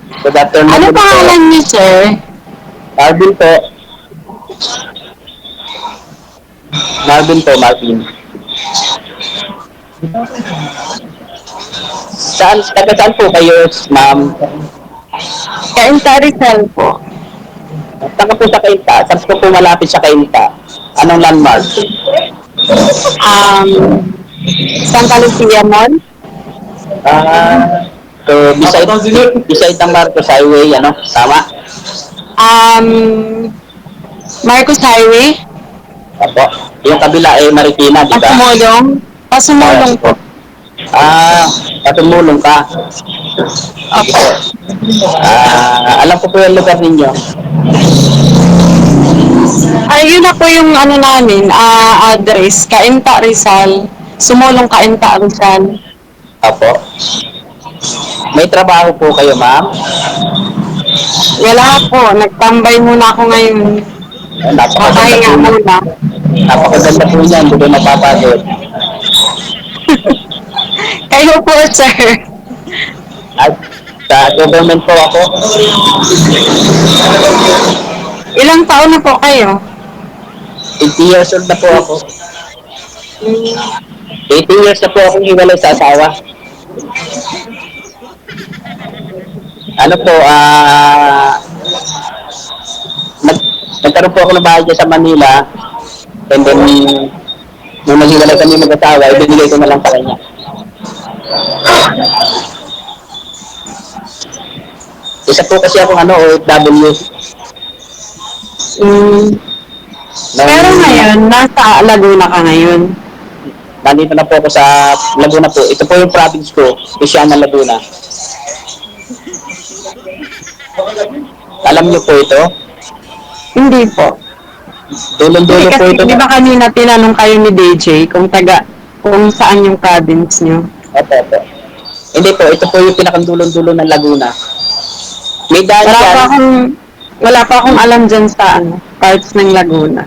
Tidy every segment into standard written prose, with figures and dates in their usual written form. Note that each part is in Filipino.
Good afternoon Ano din po. pangalan niyo, sir? Marvin po. Marvin po, Marvin. Taga saan po kayo, ma'am? Kainta Rizal po. Saan po sa Kainta? Saan po malapit sa Kainta? Anong landmark? Santa Lucia Mall? Ah, so beside ng Marcos Highway, ano? Tama? Um, Marcos Highway? Opo. Yung kabila ay Marikina, di ba? Pasumulong? Ah, Pasumulong po. opo. Ah, patulong ka. Sige Opo. po. Alam ko po yung lugar ninyo. Ay, yun na po yung ano namin, address. Kainta Rizal. Sumulong Kainta Rizal. Opo. May trabaho po kayo, ma'am? Wala po. Nagtambay muna ako ngayon. Napakaganda po Papahinga niyan. muna. Napakaganda po niyan. Hindi ko mapapagod. Kayo po, sir. At sa government po ako. Ilang taon na po kayo? 80 years old na po ako. Hmm. 18 years na po akong hiwalay sa asawa. Ano po, nag, nagkaroon po ako ng bahay dyan sa Manila. And then, nung naghiwalay kami mag-asawa, ibinigay ko na lang sa kanya. Isa po kasi akong OFW. Hmm. Pero Nung ngayon, nasa Laguna ka ngayon. nandito na po ako sa Laguna po. Ito po yung province ko, Luciana, Laguna. Alam niyo po ito? Hindi po. Hindi Dulong-dulo po kasi, ito. di ba kanina tinanong kayo ni DJ kung saan yung province nyo? Opo, opo. Hindi po, ito po yung pinakandulong-dulo ng Laguna. May daan Wala yan. pa akong, wala pa akong alam dyan sa parts ng Laguna.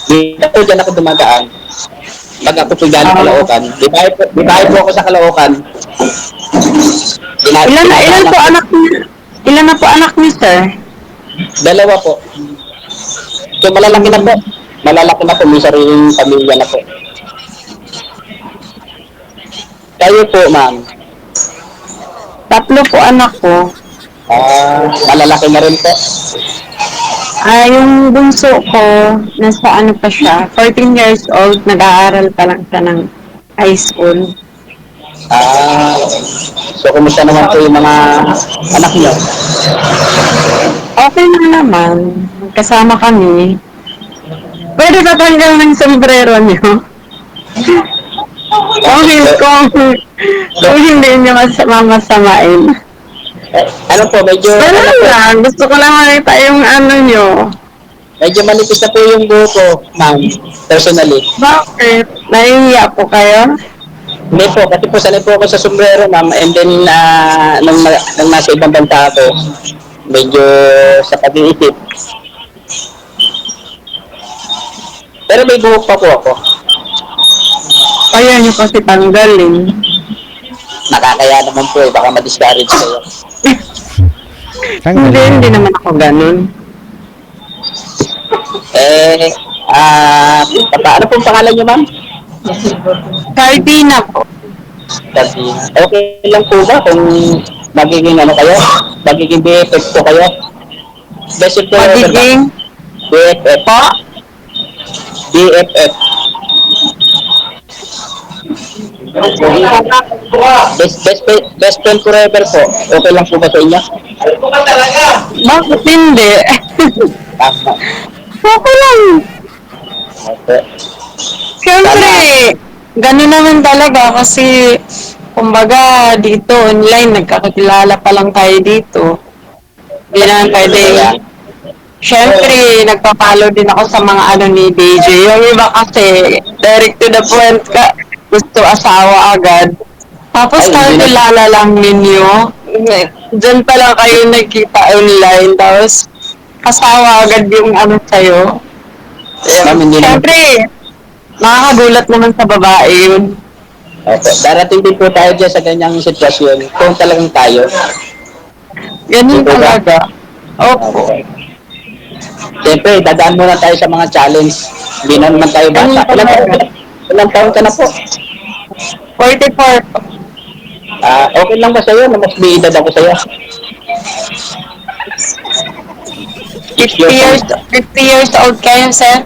Dito po dyan ako dumadaan. Pag ako po galing Ah, Caloocan. Di bahay po ako sa Caloocan. ilan Dinadaanan po ko. anak niyo? Ilan na po anak niyo, sir? Dalawa po. So malalaki na po. Hmm. Malalaki na po. May sariling pamilya na po. Kayo po, ma'am. Tatlo po anak ko. Malalaki na rin po. Yung bunso ko, nasa ano pa siya, 14 years old, nag-aaral pa lang siya ng high school. Ah, so kumusta naman po yung mga anak niyo? Okay lang naman. Kasama kami. Pwede ba tanggal ng sombrero niyo? Kung hindi niyo mamasamain. Ano po, Wala lang. Gusto ko lang makita yung ano niyo. medyo manipis na po yung buho ko, ma'am, personally. Bakit? Nahihiya po kayo? Hindi po, kasi po sanay po ako sa sombrero, ma'am, and then nung nasa ibang bansa ako, medyo sa pag-iisip. Pero may buhok pa po ako. Kaya niyo kasi tanggalin. Nakakaya naman po, baka ma-discourage kayo. Hindi, Tanggalin hindi mo. naman ako ganun. Eh, ano pong pangalan niyo, ma'am? Cardina po. Kasi, okay lang po ba kung magiging ano kayo? Magiging BFF po kayo? Best friend forever ba? Magiging BFF. po. BFF. Best friend forever po. Okay lang po ba sa inyo? Bakit hindi? Tama. Okay lang. Okay. Siyempre, Sana, ganun naman talaga kasi kumbaga dito online nagkakakilala pa lang tayo dito. Hindi naman pwedeng kaya, siyempre, nagpa-follow din ako sa mga ano ni DJ. Yung iba kasi, direct to the point ka, gusto asawa agad. Tapos ay, hindi na. kakilala lang ninyo. Diyan pa lang kayo nagkita online. Tapos, asawa agad yung ano sa'yo. Ma'am, hindi naman. Siyempre, nakakagulat naman sa babae yun. Okay. Darating din po tayo dyan sa ganyang sitwasyon kung talagang tayo. Ganun Di po ba? talaga. Opo. Okay. Siyempre, dadaan muna tayo sa mga challenge. Hindi na naman tayo Ganun bata. talaga. Ilang taon ka na po? 44 po. Okay lang ba sa'yo na mas may edad ako sa'yo? 6 50 years ang, years, 50 years old kayo, sir?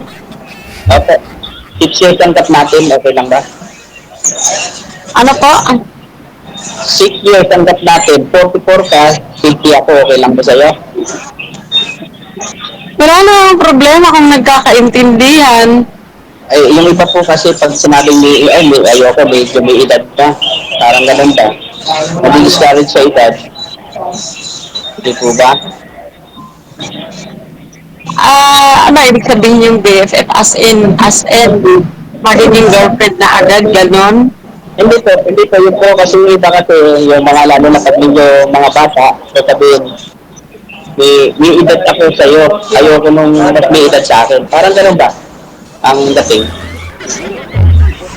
okay. 6 years ang gap natin, okay lang ba? Ano po? 6 years ang gap natin, 44 ka, 50 ako, okay lang ba sa'yo? Wala namang problema kung nagkakaintindihan. Ay, yung iba po kasi pag sinabing ayoko, medyo may edad pa. Parang ganun ba? Nadi-discourage sa edad. Hindi po ba? Ano ibig sabihin yung BFF? As in, magiging girlfriend na agad, ganon? Hindi po, yun po kasi yung iba kasi yung mga lalo na pag medyo mga bata, sasabihin, may edad ako sa'yo, ayoko nung mas may edad sa akin. Parang ganun ba? Ang dating.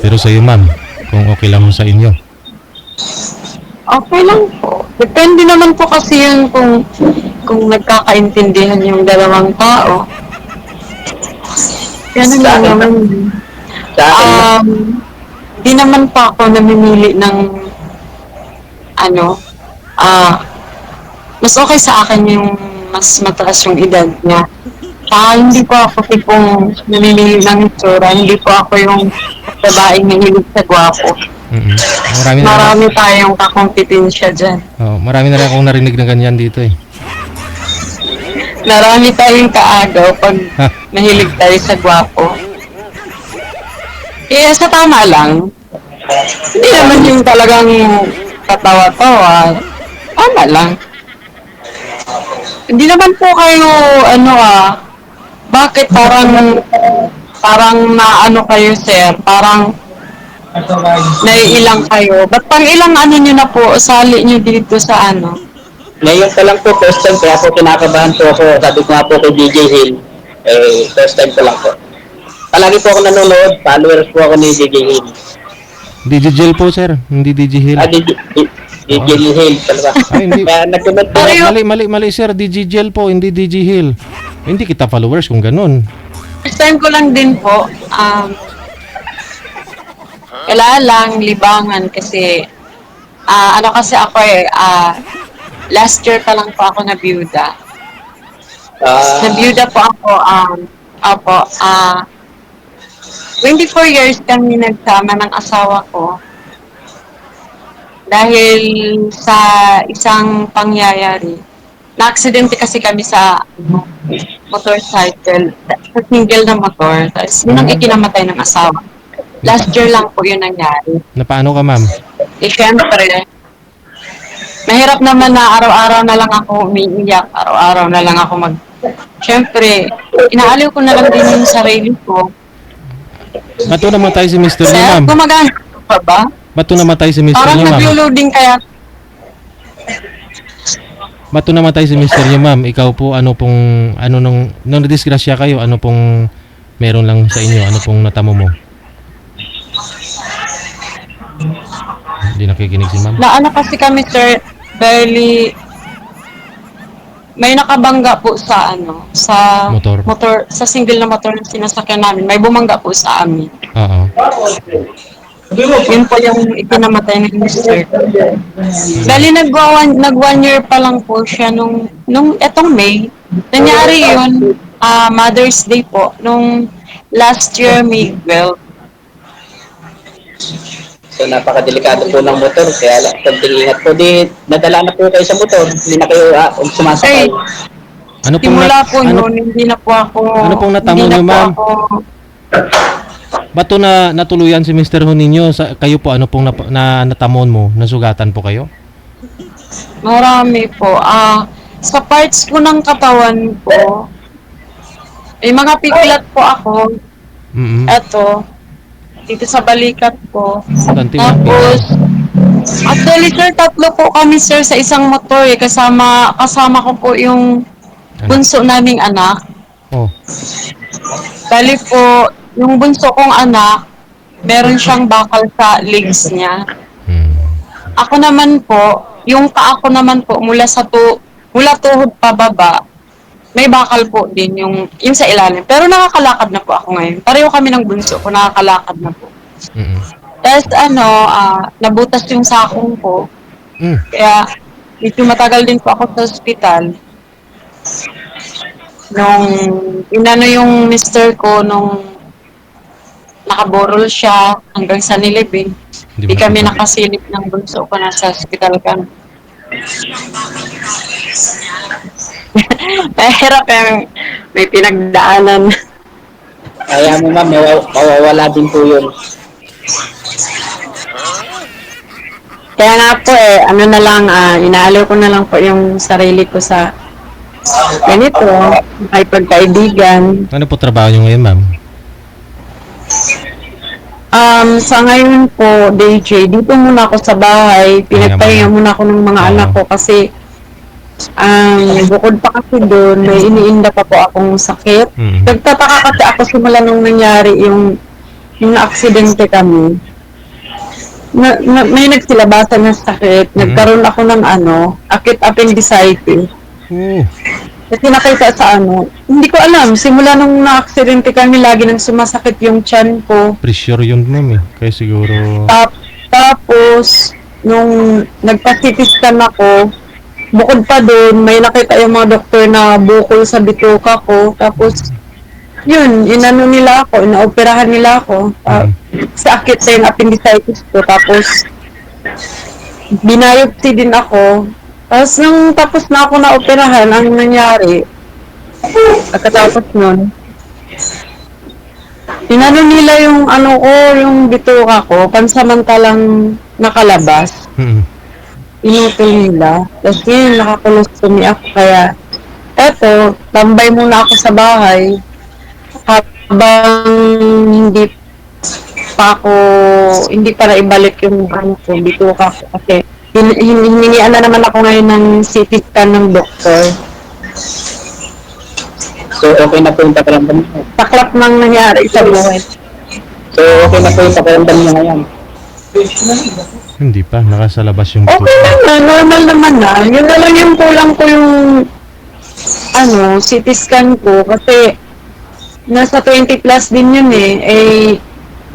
Pero sa iyo, ma'am, kung okay lang sa inyo. Okay lang po. Depende naman po kasi yun kung nagkakaintindihan yung dalawang tao. Ganun Sa lang akin, naman. sa akin, Um, di naman pa ako namimili ng ano, mas okay sa akin yung mas mataas yung edad niya. Hindi po ako tipong namimili ng itsura. Hindi po ako yung babaeng mahilig sa gwapo. Mm-mm. Marami na Marami tayong kakompetensya dyan. marami na rin akong narinig ng ganyan dito eh. Marami tayong kaagaw pag Ha? mahilig tayo sa gwapo. Kaya sa tama lang, hindi naman yung talagang katawa-tawa. Tama lang. Hindi naman po kayo, bakit parang naano kayo, sir? Parang naiilang kayo. Ba't pang ilang ano nyo na po, sali nyo dito sa ano? ngayon pa lang po, first time, kaya po kinakabahan po ako. Sabi ko nga po kay DJ Hill, first time ko lang po. Palagi po ako nanonood, followers po ako ni DJ Hill. DJ Gel po, sir. Hindi DJ Hill. DJ Hill, talaga. Ay, hindi. Kaya nag-comment po. Mali, sir. DJ Gel po, hindi DJ Hill. Hindi kita followers kung ganun. First time ko lang din po, kailangan lang libangan kasi, kasi ako last year pa lang po ako na byuda. Nabiyuda po ako, 24 years kami nagsama ng asawa ko. Dahil sa isang pangyayari, na-aksidente kasi kami sa motorcycle, sa single na motor, tapos yun ang ikinamatay ng asawa. Last year lang po yun nangyari. Na paano ka, ma'am? Syempre, mahirap naman na araw-araw na lang ako umiiyak, araw-araw na lang ako Syempre, inaaliw ko na lang din yung sarili ko. Ba't namatay si Mr. niyo, Sir, ma'am? gumagana pa ba? Ba't namatay si Mr. Parang niyo, ma'am? nag-loading kaya. Ba't namatay si Mr. niyo, ma'am? Ikaw po, nung nadisgrasya kayo, ano pong meron lang sa inyo? Ano pong natamo mo? Hindi nakikinig si ma'am. Naano kasi kami, sir, barely may nakabangga po sa Motor. sa single na motor na sinasakyan namin. May bumangga po sa amin. Oo. Yun po yung ikinamatay ni Mr. Dali nag 1 year pa lang po siya nung etong May. Nangyari yun, Mother's Day po, nung last year May 12. So napakadelikado po ng motor, kaya konting ingat po. Nadala na po kayo sa motor, hindi na kayo sumasakay. Ano pong Simula po ano, noon, hindi na po ako... Ano pong natamo hindi na niyo, po ma'am? ako- ba't to na natuluyan si Mr. Ho ninyo? Kayo po, ano pong natamon mo? Nasugatan po kayo? Marami po. Sa parts po ng katawan ko, may mga piglat po ako. Mm-mm. Eto, dito sa balikat ko. Tanti, Tapos, actually sir, 3 po kami sir sa isang motor eh. Kasama ko po yung bunso naming anak. Oh. Bali po, yung bunso kong anak, meron siyang bakal sa legs niya. Hmm. Ako naman po, yung paa ko naman po mula sa mula tuhod pababa, may bakal po din yung sa ilalim. Pero nakakalakad na po ako ngayon. Pareho kami ng bunso ko, nakakalakad na po. Mm. Tapos nabutas yung sakong ko. Mm. Kaya medyo matagal din po ako sa ospital. Nung inano yung mister ko, nung nakaborol siya hanggang sa nilibing. Hindi Di mo kami nakita. nakasilip ng bunso ko, nasa ospital kami. Mahirap yung may pinagdaanan. Kaya mo ma'am, mawawala din po yun. Kaya nga po ano na lang, inaalaw ko na lang po yung sarili ko sa ganito, ay pagkaibigan. Ano po trabaho nyo ngayon, ma'am? Sa ngayon po, DJ, dito muna ako sa bahay. Pinagpahinga muna ako ng mga anak ko kasi bukod pa kasi doon, may iniinda pa po akong sakit. Mm. Nagtataka kasi ako simula nung nangyari yung na-aksidente kami. May nagsilabasan ng sakit. Nagkaroon ako ng acute appendicitis. Oh. Kasi nakita sa hindi ko alam, simula nung na-aksidente kami, lagi nang sumasakit yung tiyan ko. Pressure yun, ma'am eh. Kaya siguro... Tapos, nung nagpa-CT scan ako, bukod pa doon, may nakita yung mga doktor na bukol sa bituka ko. Tapos, yun, inano nila ako, inaoperahan nila ako. Sa akit sa yung appendicitis ko. Tapos, binayopsi din ako. Tapos, nung tapos na ako na-operahan, ang nangyari, pagkatapos nun, inano nila yung yung bituka ko, pansamantalang nakalabas. Mm. Inutol nila. Tapos yun, nakakulostomy ako. Kaya, eto, tambay muna ako sa bahay habang hindi pa naibalik yung bituka ko. Kasi, hiningian na naman ako ngayon ng CT scan ng doktor. So, okay na po yung pakiramdam niyo. Taklap nang nangyari sa buhay. So, okay na po yung pakiramdam niyo ngayon. Hindi pa. Nakasalabas yung Okay naman, normal naman na. Yun na lang yung kulang ko yung CT scan ko kasi nasa 20 plus din yun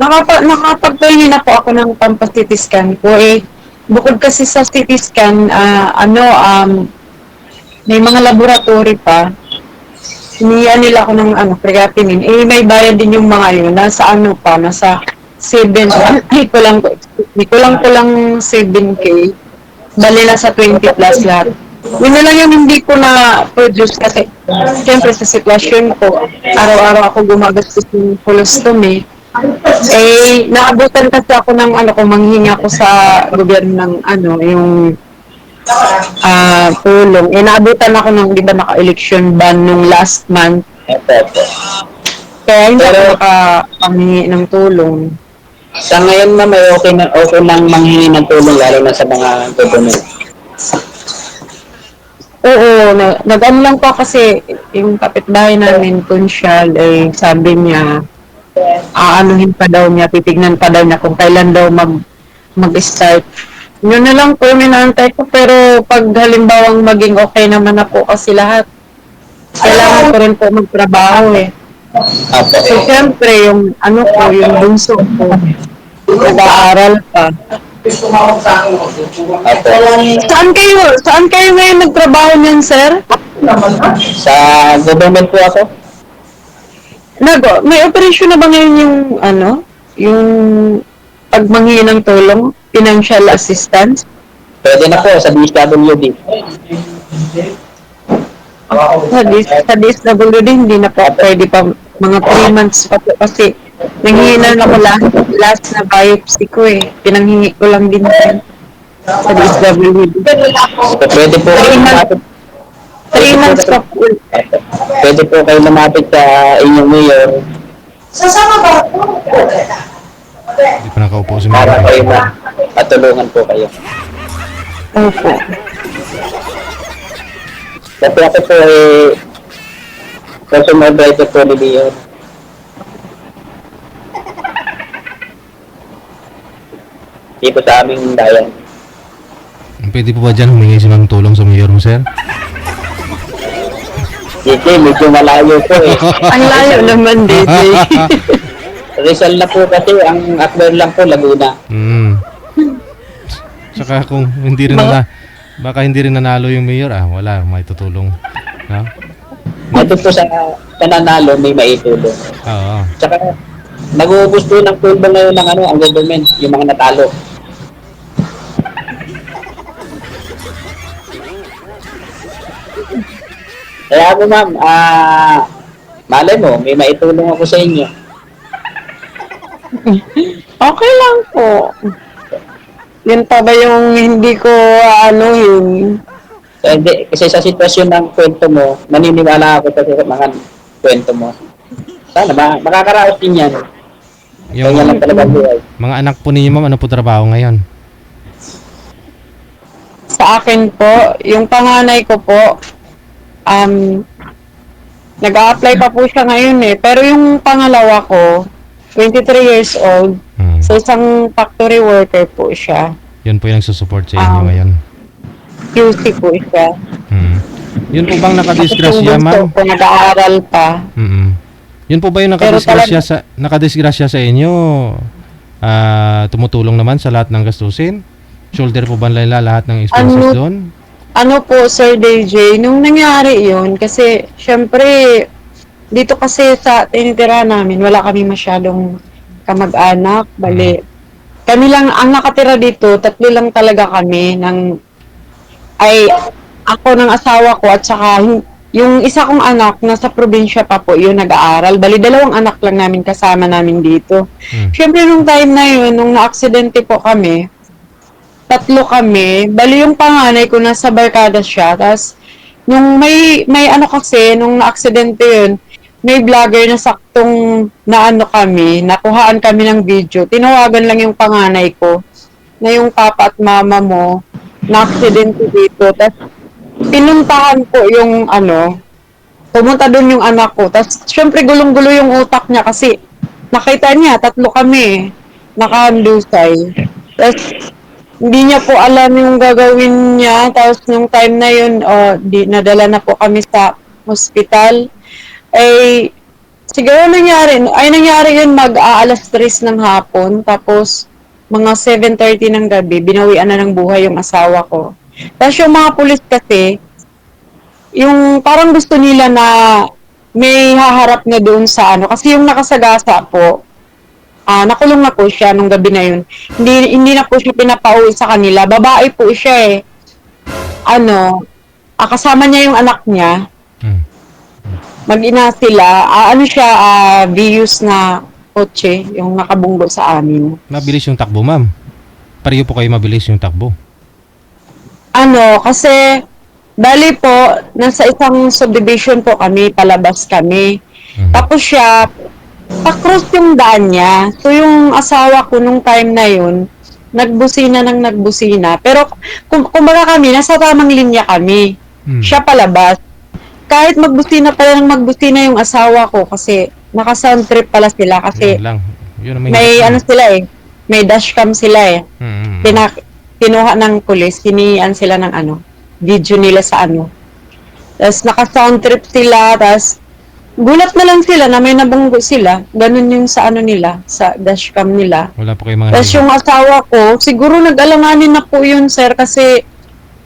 nakapagpahingi na po ako ng pampa-CT scan ko bukod kasi sa CT scan, may mga laboratory pa. Hiniyan nila ako ng creatinine. May bayad din yung mga yun. Nasa nasa 7, kulang 7K. Bali na sa 20 plus lahat. Yun na lang yung hindi ko na-produce kasi siyempre sa sitwasyon ko, araw-araw ako gumagastos ng colostomy. Naabutan kasi ako ng manghingi ako sa gobyerno ng yung tulong. Naabutan ako ng, di ba, naka-election ban nung last month. Kaya hindi ako makapanghingi ng tulong. Sa ngayon ma'am, may okay lang manghingi ng tulong lalo na sa mga government. Oo, nag-ano lang po kasi yung kapitbahay namin, Kunsyal, sabi niya, aanuhin pa daw niya, titignan pa daw niya kung kailan daw mag-start. Yun na lang po minaantay ko, pero pag halimbawang maging okay naman na po kasi lahat, kailangan ko rin po magtrabaho So, siyempre, yung yung bunso ko, nag-aaral pa. Saan kayo ngayon nagtrabaho niyan, sir? Sa government po ako. May operasyon na ba ngayon yung pagmanghi ng tulong, financial assistance? Pwede na po sa DSWD. Sa DSWD, hindi na po pwede pa mga 3 months pa po kasi nanghihinan ako last na biopsy ko pinanghingi ko lang din sa DSWD. So, pwede po kayo lumapit. 3 months pa po. Pwede po kayo lumapit sa inyong mayor Hindi pa nakaupo si para ma'am. kayo matulungan po kayo. Opo. Kasi ako po personal driver po ni Mayor. Dito sa aming bayan. Pwede po ba dyan humingi si ma'am tulong sa mayor mo, sir? Hindi, medyo malayo po eh. Ang layo naman, DJ. Rizal na po kasi, ang acquire lang po, Laguna. Mm. Saka kung hindi rin baka hindi rin nanalo yung mayor, wala, may tutulong. No? Ito po sa nanalo, may maitulong. Oo. Tsaka, nag-uubos po ng pulbo ngayon ng ang government, yung mga natalo. Kaya ako ma'am, malay mo, may maitulong ako sa inyo. Okay lang po. Yun pa ba yung hindi ko yun? Kasi sa sitwasyon ng kwento mo, naniniwala ako sa mga kwento mo. Sana makakaraos din yan. Yung Kaya lang talaga buhay. mga anak po ninyo, ma'am, ano po trabaho ngayon? Sa akin po, yung panganay ko po, nag-a-apply pa po siya ngayon eh. Pero yung pangalawa ko, 23 years old, Hmm. sa isang factory worker po siya. Yun po yung nagsusupport sa inyo ngayon. QC po siya. Hmm. Yun po bang Tapos nakadisgrasya, yung ma'am? bunso ko, nag-aaral pa. Mm. Yun po ba yung Pero nakadisgrasya sa inyo? Tumutulong naman sa lahat ng gastusin? Shoulder po ba nila lahat ng expenses doon? Ano po, Sir DJ, nung nangyari yun, kasi syempre, dito kasi sa tinitira namin, wala kami masyadong kamag-anak, bali. Kami lang, ang nakatira dito, 3 lang talaga kami, ako ng asawa ko, at saka yung isa kong anak, nasa probinsya pa po, yun nag-aaral. Bali, 2 anak lang namin kasama namin dito. Syempre, nung time na yun, nung na-aksidente po kami, 3 kami. Bali, yung panganay ko nasa barkada siya. Tapos, nung may kasi, nung na-aksidente yun, may vlogger na saktong nakuhaan kami ng video. Tinawagan lang yung panganay ko na yung papa at mama mo na-aksidente dito. Tapos, pinuntahan ko yung pumunta doon yung anak ko. Tapos, syempre, gulong-gulo yung utak niya kasi nakita niya, 3 kami, nakahandusay. Tapos, hindi niya po alam yung gagawin niya. Tapos, nung time na yun, nadala na po kami sa hospital. Siguro nangyari yun mag-aalas 3 ng hapon. Tapos, mga 7:30 ng gabi, binawian na ng buhay yung asawa ko. Tapos yung mga pulis kasi, yung parang gusto nila na may haharap na doon sa kasi yung nakasagasa po, nakulong na po siya nung gabi na yun. Hindi na po siya pinapauwi sa kanila. Babae po siya eh. Kasama niya yung anak niya. Mag-ina sila. Vius na kotse, yung nakabunggo sa amin. Mabilis yung takbo, ma'am. Pareho po kayo mabilis yung takbo. Kasi, bali po, nasa isang subdivision po kami, palabas kami. Tapos siya, pa-cross yung daan niya. So, yung asawa ko nung time na yun, nagbusina. Pero, kumbaga kami, nasa tamang linya kami. Siya palabas. Kahit magbusina yung asawa ko kasi naka-sound trip pala sila kasi Yun lang. Yun ang may hirap, sila eh. May dashcam sila eh. Kinuha ng pulis, hinihian sila ng video nila sa Tapos naka-sound trip sila, tapos gulat na lang sila na may nabunggo sila. Ganun yung sa nila, sa dashcam nila. Wala po kayo mga Tapos yung asawa ko, siguro nag-alanganin na po yun, sir, kasi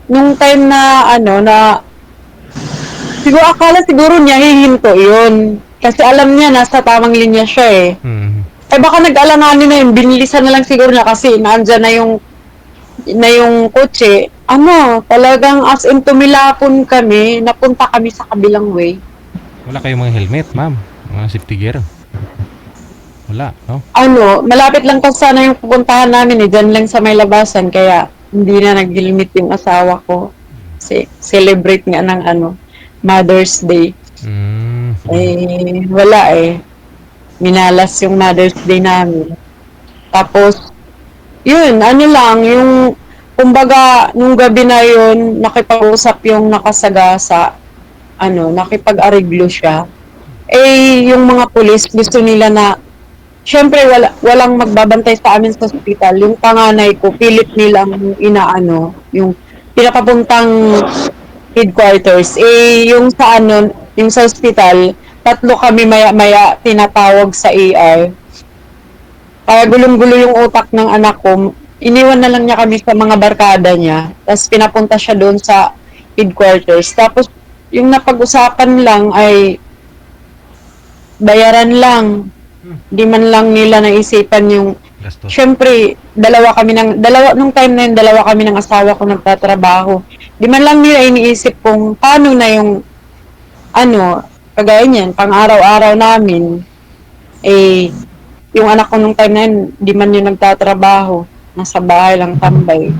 nung time na siguro akala niya hihinto yun. Kasi alam niya, nasa tamang linya siya eh. Baka nag-alanganin na yun, binilisan na lang siguro niya kasi naandyan na yung kotse. Talagang as in tumilapon kami, napunta kami sa kabilang way. Wala kayong mga helmet, ma'am. Mga safety gear. Wala, no? Malapit lang kasi sana yung pupuntahan namin eh. Diyan lang sa may labasan. Kaya hindi na nag-helmet yung asawa ko. Kasi celebrate nga ng Mother's Day. Wala eh. Minalas yung Mother's Day namin. Tapos, yun, yung kumbaga, nung gabi na yun, nakipag-usap yung nakasagasa, nakipag-ariglo siya. Yung mga pulis, gusto nila na, syempre, walang magbabantay sa amin sa hospital. Yung panganay ko, pilit nilang yung pinapapuntang headquarters. Yung sa yung sa ospital, tatlo kami maya-maya tinatawag sa ER. Kaya gulong-gulo yung utak ng anak ko. Iniwan na lang niya kami sa mga barkada niya. Tapos pinapunta siya doon sa headquarters. Tapos yung napag-usapan lang ay bayaran lang. Di man lang nila naisipan yung Gastos. syempre, nung time na yun, dalawa kami ng asawa ko nagtatrabaho. Di man lang nila iniisip kung paano na yung, kagaya niyan, pang araw-araw namin, yung anak ko nung time na yun, di man yun nagtatrabaho. Nasa bahay lang tambay.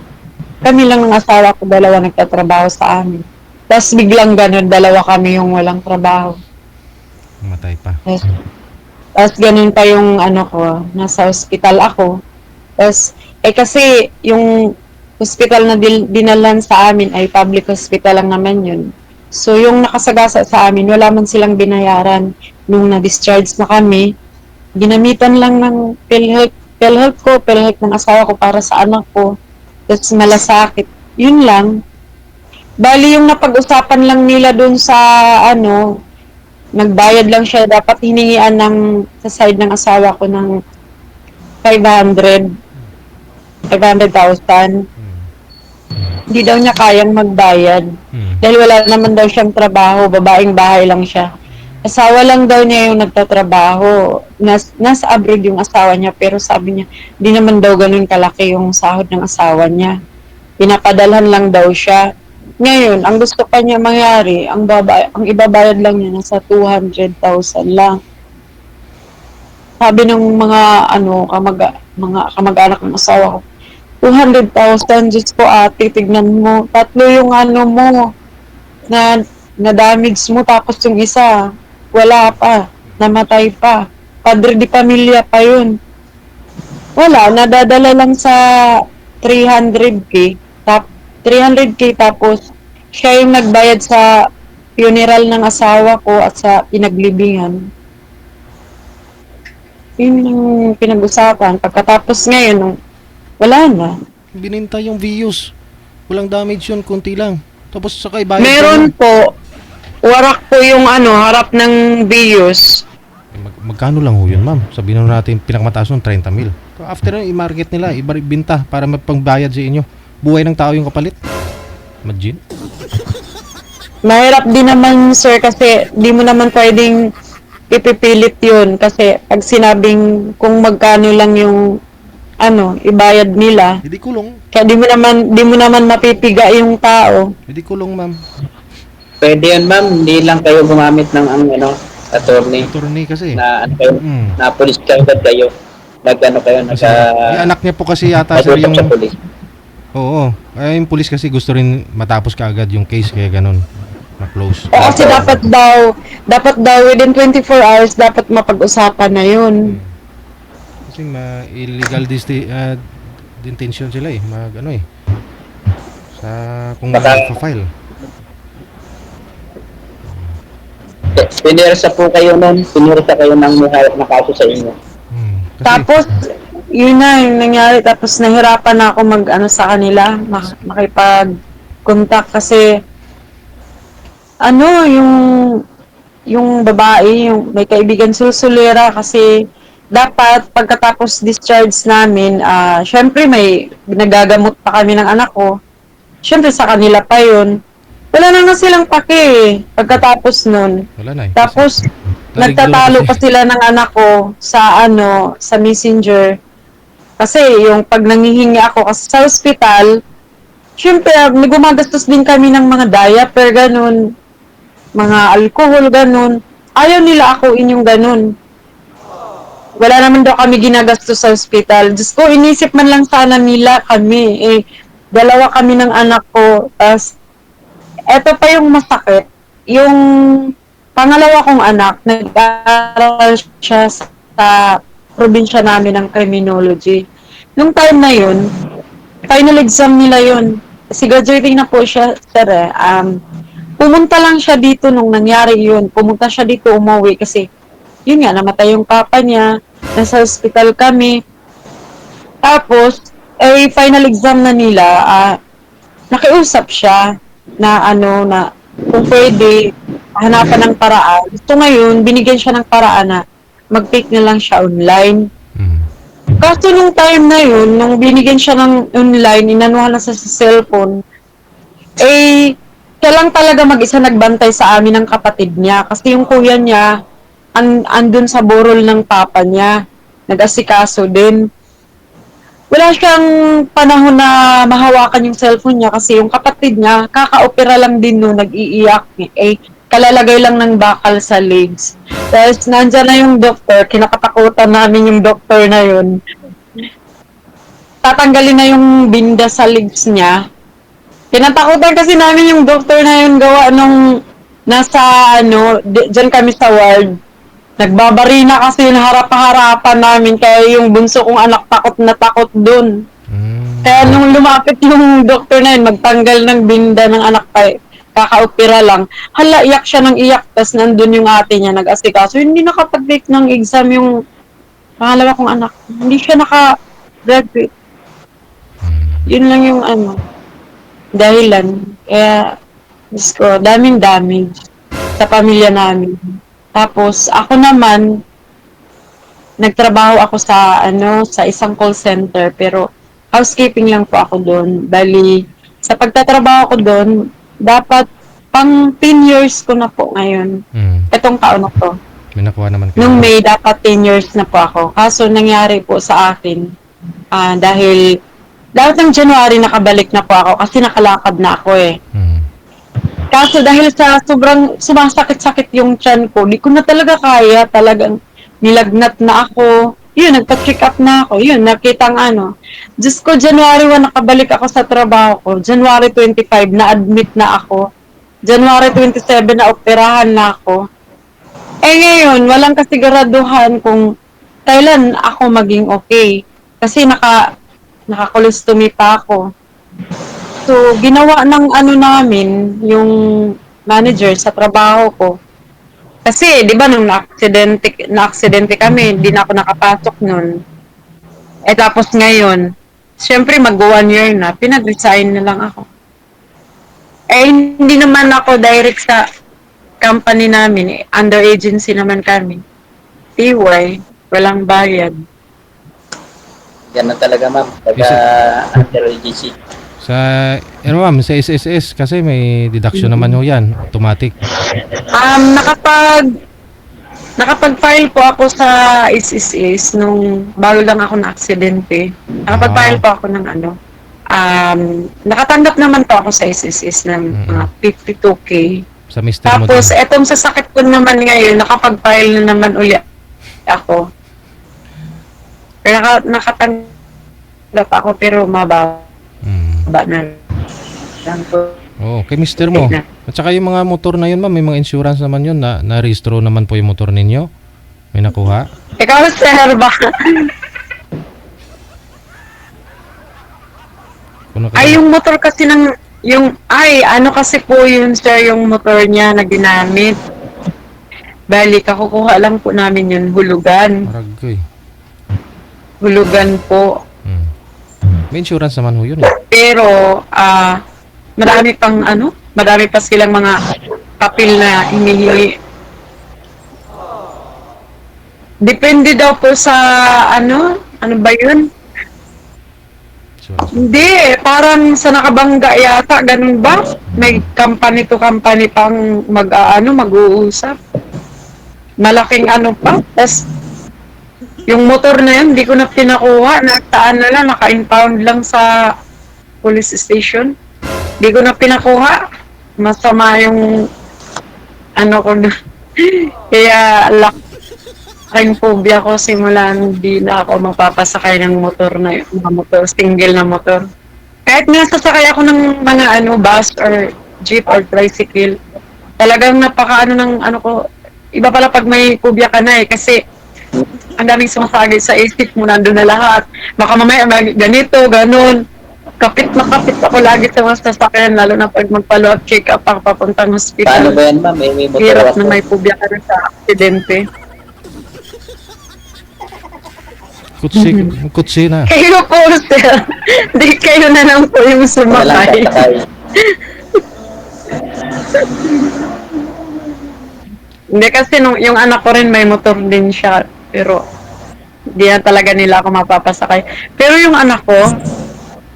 Kami lang ng asawa ko, dalawa nagtatrabaho sa amin. Tapos biglang ganun, dalawa kami yung walang trabaho. Matay pa. Tapos ganun pa yung ko, nasa ospital ako. Tapos, kasi yung hospital na dinalan sa amin ay public hospital lang naman yun. So yung nakasagasa sa amin, wala man silang binayaran. Nung na-discharge na kami, ginamitan lang ng PhilHealth ng asawa ko para sa anak ko. Tapos malasakit. Yun lang. Bali yung napag-usapan lang nila dun sa nagbayad lang siya, dapat hiningian sa side ng asawa ko ng 500,000. Hindi daw niya kayang magbayad. Dahil wala naman daw siyang trabaho, babaeng bahay lang siya. Asawa lang daw niya yung nagtatrabaho. Nasa abroad yung asawa niya, pero sabi niya, di naman daw ganun kalaki yung sahod ng asawa niya. Pinapadalhan lang daw siya. Ngayon, ang gusto pa niya mangyari, ang ibabayad lang niya nasa 200,000 lang. Sabi ng mga kamag-anak ng asawa ko, 200,000, Diyos ko ate, tignan mo. Tatlo yung mo, na damage mo, tapos yung isa, wala pa, namatay pa. Padre di pamilya pa yun. Wala, nadadala lang sa 300K. 300K tapos siya yung nagbayad sa funeral ng asawa ko at sa pinaglibingan. Yun yung pinag-usapan. Pagkatapos ngayon, wala na. Bininta yung views. Walang damage yun, kunti lang. Tapos saka ibayad Meron ka po, warak po yung harap ng bios. Magkano lang ho yun, ma'am? Sabihin na natin, pinakamataas nun, 30 mil. After nun, i-market nila, ibinta para magpangbayad sa inyo. Buhay ng tao yung kapalit. Imagine. Mahirap din naman, sir, kasi di mo naman pwedeng ipipilit yun. Kasi pag sinabing kung magkano lang yung ibayad nila, Hindi kulong. kaya di mo naman mapipiga yung tao. Hindi kulong, ma'am. Pwede yan, ma'am. Hindi lang kayo gumamit ng attorney Attorney kasi. na na police kayo. Kayo Kasi, yung anak niya po kasi yata, sir, yung... sa police. Oo. Yung police kasi gusto rin matapos kaagad yung case, kaya ganun. Ma-close. O kasi dapat daw within 24 hours dapat mapag-usapan na yun. Kasi illegal detention sila eh. Sa kung file. Pinirsa po kayo nun. Pinirsa kayo ng may kaso sa inyo. Kasi, Tapos yun na yung nangyari, tapos nahirapan na ako sa kanila, makipag-contact kasi yung babae, yung may kaibigan susulira kasi dapat pagkatapos discharge namin, syempre may nagagamot pa kami ng anak ko. Syempre sa kanila pa yun. Wala na silang pake pagkatapos nun. wala na eh. Tapos nagtatalo pa sila ng anak ko sa sa Messenger. Kasi yung pag nangihingi ako kasi sa ospital, syempre may gumagastos din kami ng mga diaper, ganun, mga alcohol, ganun. Ayaw nila ako inyong ganun. Wala naman daw kami ginagastos sa ospital. Diyos ko, inisip man lang sana nila kami. Dalawa kami ng anak ko. Tapos, eto pa yung masakit. Yung pangalawa kong anak, nag-aaral siya sa probinsya namin ng criminology. Nung time na yun, final exam nila yun. Kasi graduating na po siya, sir. Pumunta lang siya dito nung nangyari yun. Pumunta siya dito, umuwi kasi yun nga, namatay yung papa niya. Nasa hospital kami. Tapos, final exam na nila, nakiusap siya na na kung pwede, hanapan ng paraan. So ngayon, binigyan siya ng paraan na mag-take na lang siya online. Mm. Kaso nung time na yun, nung binigyan siya ng online, inanuhan na sa cellphone, eh, siya lang talaga mag-isa nagbantay sa amin ng kapatid niya. Kasi yung kuya niya, andun sa burol ng papa niya. Nag-asikaso din. Wala siyang panahon na mahawakan yung cellphone niya kasi yung kapatid niya, kaka-opera lang din no, nag-iiyak. Eh, kalalagay lang ng bakal sa legs. Dahil nandyan na yung doktor, kinakatakutan namin yung doktor na yun. Tatanggalin na yung binda sa legs niya. Kinatakutan kasi namin yung doktor na yun gawa nung nasa dyan kami sa ward. Nagbabarina kasi yung harap-harapan namin kaya yung bunso kong anak takot na takot dun. Mm. Kaya nung lumapit yung doktor na yun, magtanggal ng binda ng anak kaka-opera lang. Hala, iyak siya ng iyak, tas nandun yung ate niya nag-asikaso. Hindi nakapag-take ng exam yung pangalawa kong anak. Hindi siya naka-graduate. Yun lang yung dahilan. Kaya, Diyos ko, daming damage sa pamilya namin. Tapos, ako naman, nagtrabaho ako sa isang call center, pero housekeeping lang po ako doon. Bali, sa pagtatrabaho ko doon, dapat pang 10 years ko na po ngayon. Mm. Itong taon na to. May nakuha naman kayo. Nung May, dapat 10 years na po ako. Kaso, nangyari po sa akin, dahil dapat ng January nakabalik na po ako kasi nakalakad na ako eh. Mm. Kaso dahil sa sobrang sumasakit-sakit yung tiyan ko, di ko na talaga kaya, talagang nilagnat na ako. Yun, nagpa-check up na ako. Yun, nakitang Diyos ko, January 1 nakabalik ako sa trabaho ko. January 25 na-admit na ako. January 27 na operahan na ako. Eh ngayon, walang kasiguraduhan kung kailan ako maging okay. Kasi naka-colostomy pa ako. So, ginawa ng namin, yung manager sa trabaho ko. Kasi, di ba, nung na-aksidente kami, hindi na ako nakapasok nun. Eh, tapos ngayon, syempre, mag-1 year na, pinag-resign na lang ako. Eh, hindi naman ako direct sa company namin, eh. Under agency naman kami. TY, walang bayad. Ganun talaga, ma'am. Taga under agency. Sa, ma'am, sa SSS, kasi may deduction naman ho yan, automatic. Nakapag-file po ako sa SSS nung bago lang ako na-aksidente. Nakapag-file po ako ng nakatanggap naman po ako sa SSS ng mga 52K. Sa mister mo Tapos, din. etong sa sakit ko naman ngayon, nakapag-file na naman uli ako. Pero nakatanggap ako pero mababa na lang po. Oo, kay mister mo. At saka yung mga motor na yun, ma'am, may mga insurance naman yun na na-rehistro naman po yung motor ninyo. May nakuha. Ikaw, sir, ba? Ay, yung motor kasi kasi po yun, sir, yung motor niya na ginamit. Bali, kakukuha lang po namin yun, hulugan. Aragoy. Hulugan po. May insurance naman ho yun eh. Pero, marami pa silang mga papel na hinihingi. Depende daw po sa, ano ba yun? Insurance. Hindi, parang sa nakabangga yata, ganun ba? May company to company pang mag-uusap. Malaking pa. Tapos, yung motor na yun, hindi ko na pinakuha. Naka-impound lang sa police station. Hindi ko na pinakuha. Masama yung ko na. Kaya, laking phobia ko simula hindi na ako mapapasakay ng motor na yun. Mga motor, single na motor. Kahit nga sasakay ako ng mga bus or jeep or tricycle, talagang ko, iba pala pag may phobia ka na kasi ang daming sumasagay sa isip mo, nandun na lahat. Baka mamaya ganito, ganun. Kapit ako lagi sa mga sasakyan, lalo na pag magpa-follow up check-up ang papuntang hospital. Paano ba yan, ma'am? May motor Hirap ako. na may phobia ka na sa aksidente. Kutsi na. Kayo po, sir. Di kayo na lang po yung Wala sumakay. sasakay. Hindi kasi yung anak ko rin may motor din siya, pero di na talaga nila ako mapapasakay. Pero yung anak ko,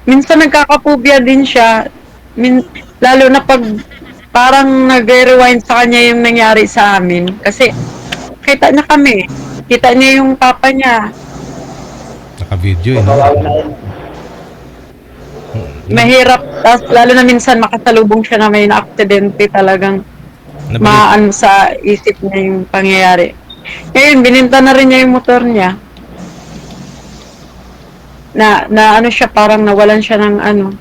minsan nagkakapubya din siya. Lalo na pag parang nag-rewind sa kanya yung nangyari sa amin. Kasi kita na kami. Kita niya yung papa niya. Naka-video no? Kawawa na yun. Mahirap. Tapos lalo na minsan makasalubong siya na may na-aksidente talagang Nabalik. maano sa isip niya yung pangyayari. Ngayon, bininta na rin niya yung motor niya. Na ano siya, parang nawalan siya ng ano.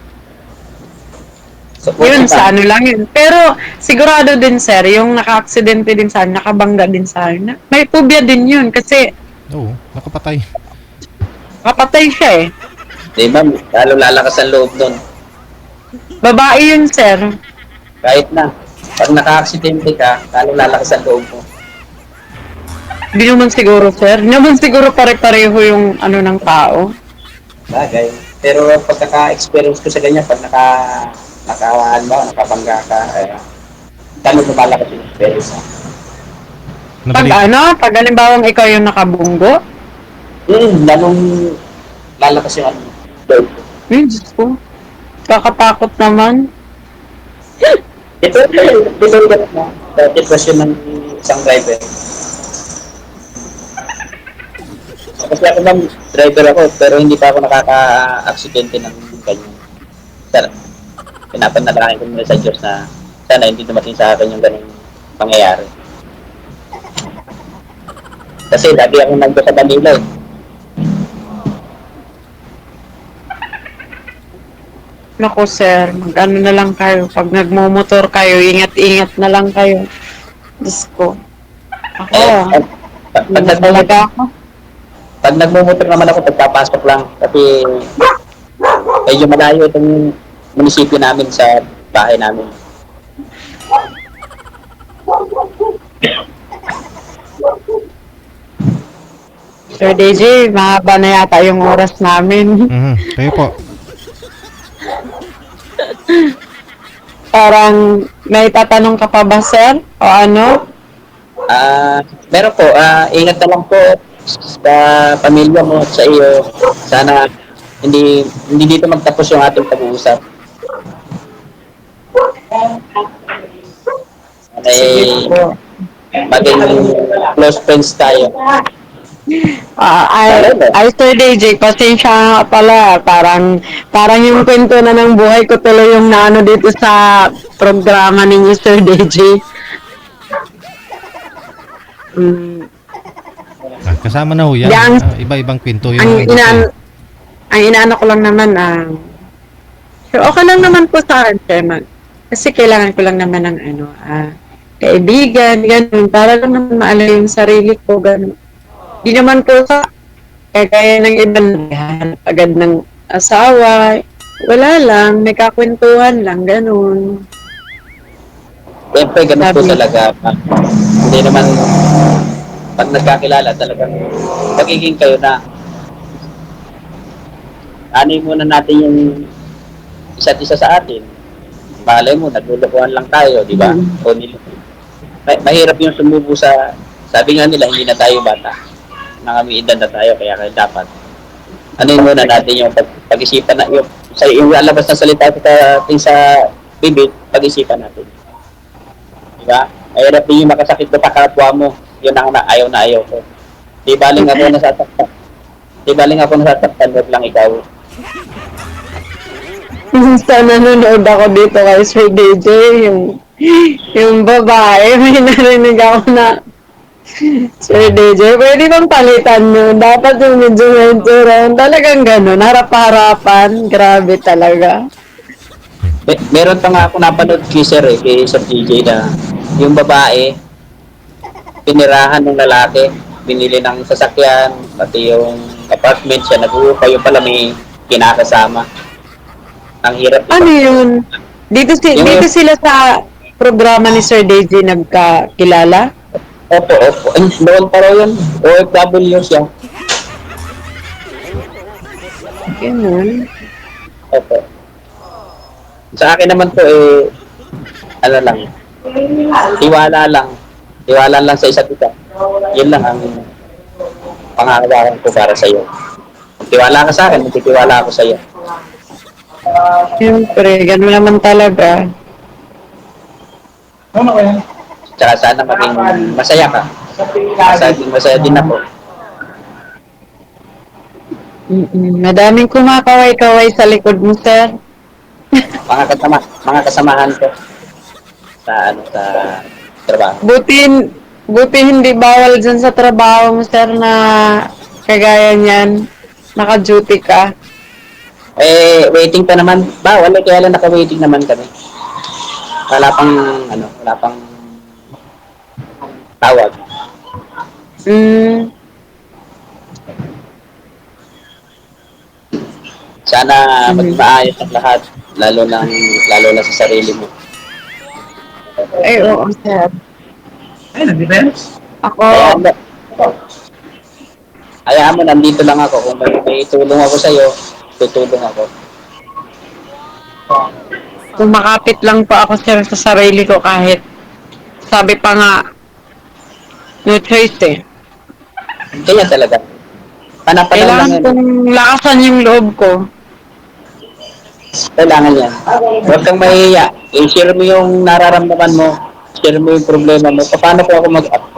So, Yun, buti sa pa. ano lang yun. Pero, sigurado din, sir, yung naka-aksidente din sa akin, nakabangga din sa akin. May phobia din yun, kasi Oo, nakapatay. kapatay siya eh. Di ba, lalo lalakas ang loob nun. Babae yun, sir. Kahit na, pag naka-aksidente ka, lalo lalakas ang loob mo. Hindi naman siguro, sir. Hindi naman siguro pare-pareho yung ano ng tao. Bagay. Pero pag naka-experience ko sa ganyan, pag nakabangga ka, tanong lumalakas yung experience. Pag Nabalik. ano, pag halimbawang ikaw yung nakabunggo, Lalong lalakas yung ano. Loob. Diyos ko. Kakatakot naman. Depende na sa sitwasyon ng isang driver. Kasi ako lang, driver ako, pero hindi pa ako nakaka-aksidente ng ganyan. Sana, pinapanalangin ko muna sa Diyos na sana hindi dumating sa akin yung ganung pangyayari. Kasi dati ako nandun sa Manila eh. Naku, sir, mag-ano na lang kayo. Pag nagmumotor kayo, ingat-ingat na lang kayo. Diyos ko. Ako, Pag hindi na talaga ako. pag nagmumotor naman ako, pagpapasok lang. Kasi medyo malayo itong munisipyo namin sa bahay namin. Sir DJ, mahaba na yata yung oras namin. Kayo po. Parang may tatanong ka pa ba, sir? O ano? Meron po, ingat na lang po sa pamilya mo at sa iyo. Sana hindi dito magtapos yung ating pag-uusap. Sana Sige po. maging close friends tayo. Sir DJ, pasensya nga pala. Parang yung kwento na ng buhay ko tuloy yung naano dito sa programa ninyo, Sir DJ. Kasama na ho yan. Yang- Iba-ibang kwento Ang, yung ang inaano ko lang naman, so okay lang naman po sa akin, sir, kasi kailangan ko lang naman ng kaibigan, ganun, para lang naman maalala yung sarili ko, ganun. Di naman po sa kagaya ng ibang naghahanap agad ng asawa, wala lang, may kakwentuhan lang, ganun. Siyempre, ganun po Sabi- talaga. Hindi naman, pag nagkakilala, talagang magiging kayo na. Anoy muna natin yung isa't isa sa atin. Malay mo, naglulukuhan lang tayo, di ba? O mahirap yung sumubo sa, sabi nga nila, hindi na tayo bata. May edad na tayo, kaya dapat. Anoy muna natin yung pag-isipan na, yung lalabas ng salita sa ating sa bibig, pag-isipan natin. Di ba? Mahirap din yung makasakit ko sa kapwa mo. Yun ang ayaw na ayaw ko. Di baling ako nasasaktan. Di baling ako nasasaktan, wag lang ikaw. Minsan nanonood ako dito kay Sir DJ, yung babae, may narinig ako na, Sir DJ, pwede bang palitan mo? Dapat yung medyo menturan. Talagang gano'n, harap-harapan. Grabe talaga. Meron pa nga ako napanood kay Sir DJ na yung babae, pinirahan ng lalaki, binili ng sasakyan, pati yung apartment siya, nag-uupay, yung pala may kinakasama. Ang hirap. Ano yun? Dito sila sa programa ni Sir DJ nagkakilala? Opo. Noon pa raw yun. OFW siya. Ganun. Opo. Sa akin naman po, ano lang, tiwala lang. Tiwala lang sa isa't isa. Yun lang ang pangangalakan ko para sa iyo. Kung tiwala ka sa akin, magtitiwala ako sa iyo. Siyempre, gano'n naman talaga. Tsaka sana maging masaya ka. Masaya din ako. Madaming kumakaway-kaway sa likod mo, sir. Mga kasamahan ko sa sa trabaho. Buti hindi bawal dyan sa trabaho mo, sir, na kagaya niyan. Naka-duty ka. Waiting pa naman. Bawal kaya lang naka-waiting naman kami. Wala pang wala pang tawag. Mm, Sana maging mm. maayos ang lahat, lalo na sa sarili mo. Ay, oo, sir. Ako, Hayaan mo, hayaan mo, nandito lang ako. Kung may tulong ako sa iyo, tutulong ako. kumakapit lang po ako, sir, sa sarili ko kahit sabi pa nga, no choice eh. Kaya talaga. Panapanahon lang Kailangan yan. kong lakasan yung loob ko. Kailangan yan. Huwag kang mahihiya. I-share mo yung nararamdaman mo. Share mo yung problema mo.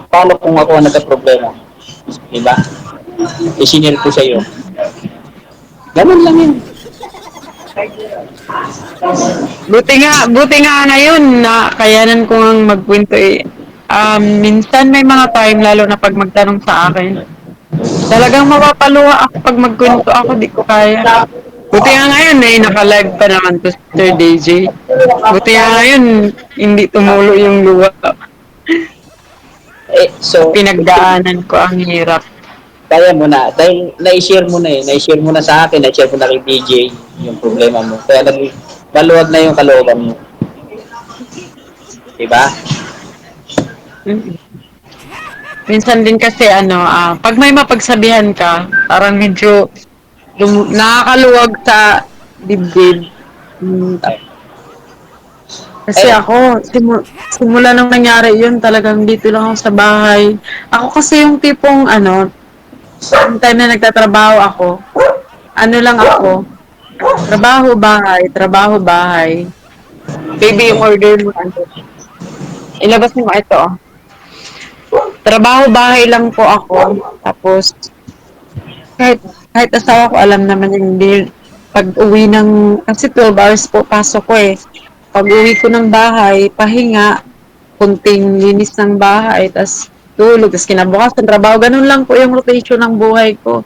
Paano kung ako ang nagka-problema? Diba? I-share ko sa iyo. Ganun lang yun. Buti nga ngayon na kayanan ko ngang magkwento eh. Minsan may mga time, lalo na pag magtanong sa akin, talagang mapapaluha ako pag magkwento ako, di ko kaya. Buti nga ngayon eh, naka-live pa naman to Sir DJ. Buti nga ngayon, hindi tumulo yung luha. So, Pinagdaanan ko ang hirap. kaya mo na. Dahil na-share mo na eh. Na-share mo na sa akin. Na-share mo na kay DJ yung problema mo. Kaya maluwag na yung kalooban mo. Diba? Mm. Minsan din kasi pag may mapagsabihan ka, parang medyo nakakaluwag sa dibdib. Mm. Kasi Eh, ako, simula nung nangyari yun, talagang dito lang ako sa bahay. Ako kasi yung tipong yung time na nagtatrabaho ako, lang ako, trabaho, bahay. Baby, yung order mo, ilabas mo ito, oh. Trabaho, bahay lang po ako. Tapos, kahit, kahit asawa ko, alam naman yung hindi, pag uwi kasi 12 hours po pasok ko eh. Pag uwi ko ng bahay, pahinga, kunting linis ng bahay, tas tulog, tas kinabukasan, trabaho, ganun lang po yung rotation ng buhay ko.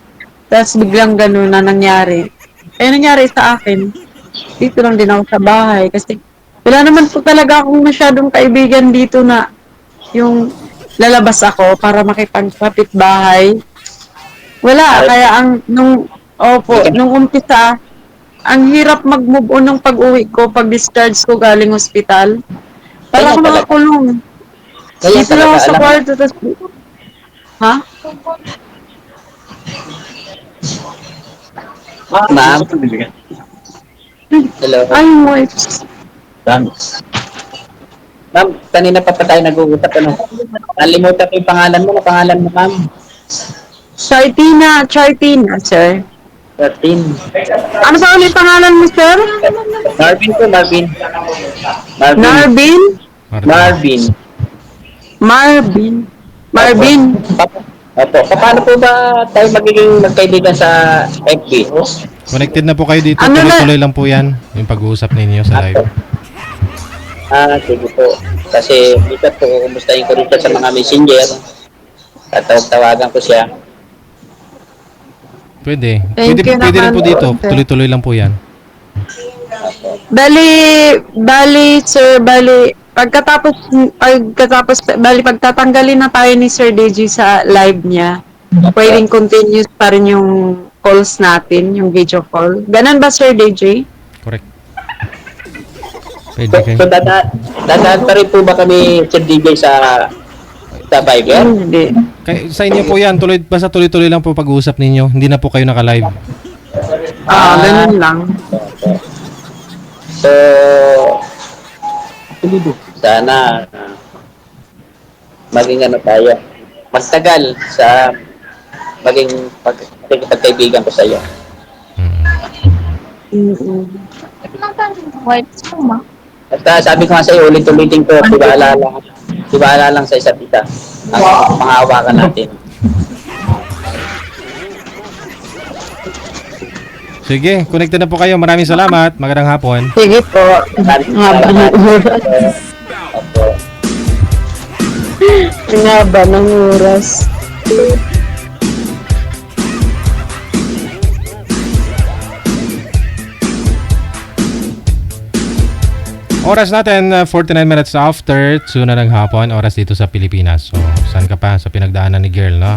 Tas biglang ganun na nangyari. Kaya nangyari sa akin, dito lang din ako sa bahay kasi wala naman po talaga akong masyadong kaibigan dito na yung lalabas ako para makipagkapit bahay. Wala, kaya nung umpisa, ang hirap mag-move on ng pag-uwi ko, pag-discharge ko galing ospital. Para kaya ako talaga. nakakulong. Kaya Dito lang talaga, ako sa alam mo. kwarto, tas, ha? Ma'am, hello. Ay, moist. Ma'am, kanina pa tayo nag-uusap. Nalimutan ko yung pangalan mo. Ano pangalan mo, ma'am? Chartina, sir. 13. Ano pa ulit pangalan mo, sir? Marvin po, Marvin. Marvin. Narvin? Marvin. Marvin. Marvin. Opo. Paano po ba tayo magiging magkaibigan sa FB? Connected na po kayo dito. Ano na- Tuloy-tuloy lang po yan. Yung pag-uusap ninyo sa live. Sige po. Kasi dito po, kumustahin ko dito sa mga messenger. Tawagan ko siya. Pwede. Thank you Pwede rin naman, po dito. sir. Tuloy-tuloy lang po yan. Pagtatanggalin na tayo ni Sir DJ sa live niya, pwedeng continuous pa rin yung calls natin, yung video call. Ganun ba, Sir DJ? Correct. So, Pwede kayo. dadaan pa rin po ba kami sa DJ sa Viber? Hindi. Sa inyo po yan. Basta tuloy-tuloy lang po pag-uusap ninyo. Hindi na po kayo naka-live. Ganun lang. So, sana maging ano tayo, magtagal sa maging pagkaibigan ko sa iyo. Mm-mm. At sabi ko nga sa iyo, ulit-ulitin ko, tiwala lang sa isa't isa. Ang mga hawakan natin. Sige, connected na po kayo. Maraming salamat. Magandang hapon. Sige po. Haba ng oras. Opo. Ang haba ng oras. Oras natin, 49 minutes after 2 na ng hapon. Oras dito sa Pilipinas. So, saan ka pa sa pinagdaanan ni girl, no?